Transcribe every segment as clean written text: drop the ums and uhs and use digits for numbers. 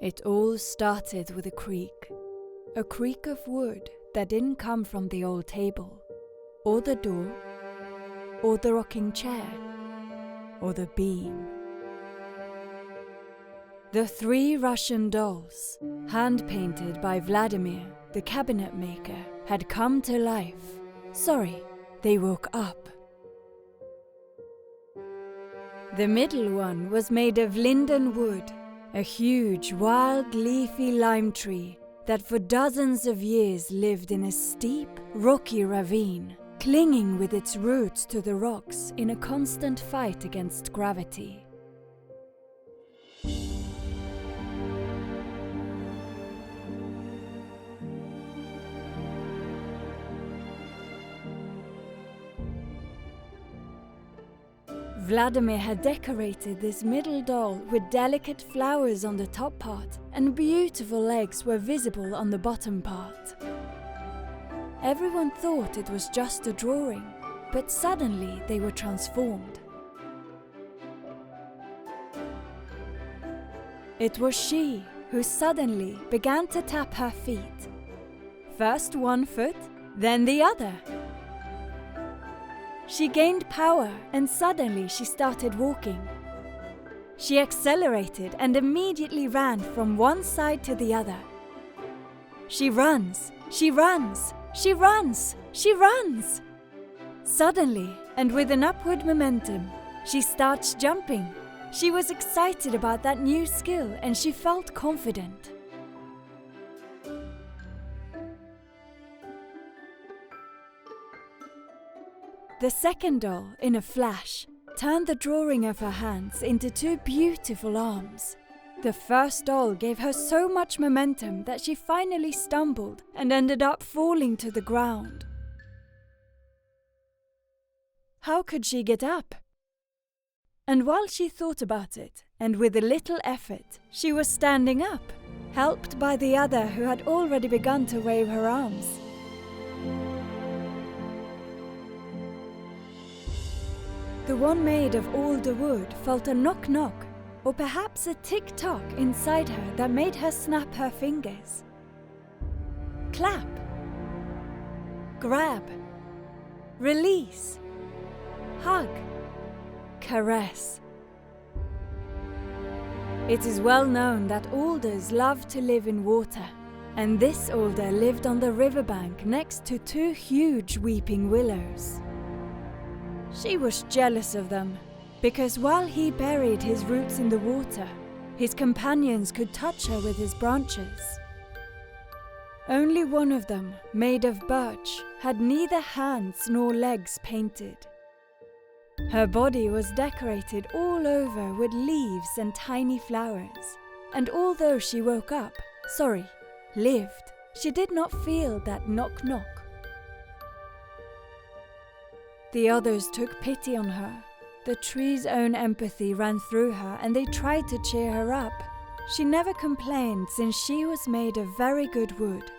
It all started with a creak of wood that didn't come from the old table, or the door, or the rocking chair, or the beam. The 3 Russian dolls, hand-painted by Vladimir, the cabinet maker, had come to life. Sorry, they woke up. The middle one was made of linden wood, a huge, wild, leafy lime tree that for dozens of years lived in a steep, rocky ravine, clinging with its roots to the rocks in a constant fight against gravity. Vladimir had decorated this middle doll with delicate flowers on the top part, and beautiful legs were visible on the bottom part. Everyone thought it was just a drawing, but suddenly they were transformed. It was she who suddenly began to tap her feet. First one foot, then the other. She gained power and suddenly she started walking. She accelerated and immediately ran from one side to the other. She runs, she runs, she runs, she runs. Suddenly, and with an upward momentum, she starts jumping. She was excited about that new skill and she felt confident. The second doll, in a flash, turned the drawing of her hands into 2 beautiful arms. The first doll gave her so much momentum that she finally stumbled and ended up falling to the ground. How could she get up? And while she thought about it, and with a little effort, she was standing up, helped by the other who had already begun to wave her arms. The one made of alder wood felt a knock-knock, or perhaps a tick-tock inside her that made her snap her fingers. Clap. Grab. Release. Hug. Caress. It is well known that alders love to live in water, and this alder lived on the riverbank next to 2 huge weeping willows. She was jealous of them, because while he buried his roots in the water, his companions could touch her with his branches. Only one of them, made of birch, had neither hands nor legs painted. Her body was decorated all over with leaves and tiny flowers, and although she lived, she did not feel that knock-knock. The others took pity on her. The tree's own empathy ran through her and they tried to cheer her up. She never complained since she was made of very good wood.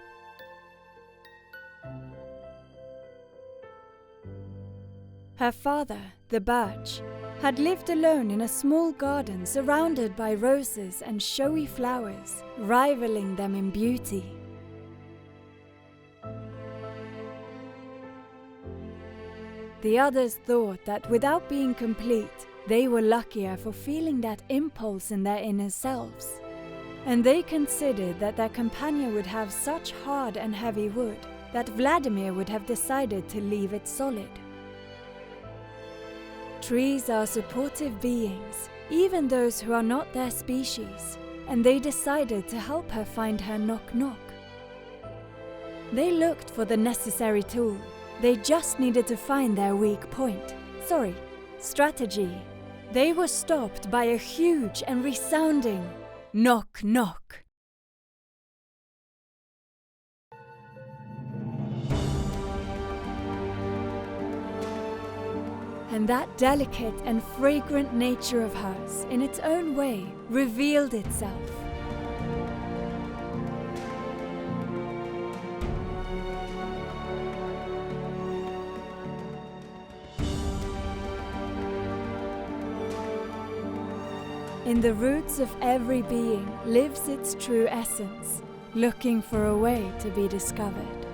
Her father, the birch, had lived alone in a small garden surrounded by roses and showy flowers, rivaling them in beauty. The others thought that without being complete, they were luckier for feeling that impulse in their inner selves. And they considered that their companion would have such hard and heavy wood that Vladimir would have decided to leave it solid. Trees are supportive beings, even those who are not their species, and they decided to help her find her knock-knock. They looked for the necessary tool. They just needed to find their weak point. Strategy. They were stopped by a huge and resounding knock-knock. And that delicate and fragrant nature of hers, in its own way, revealed itself. In the roots of every being lives its true essence, looking for a way to be discovered.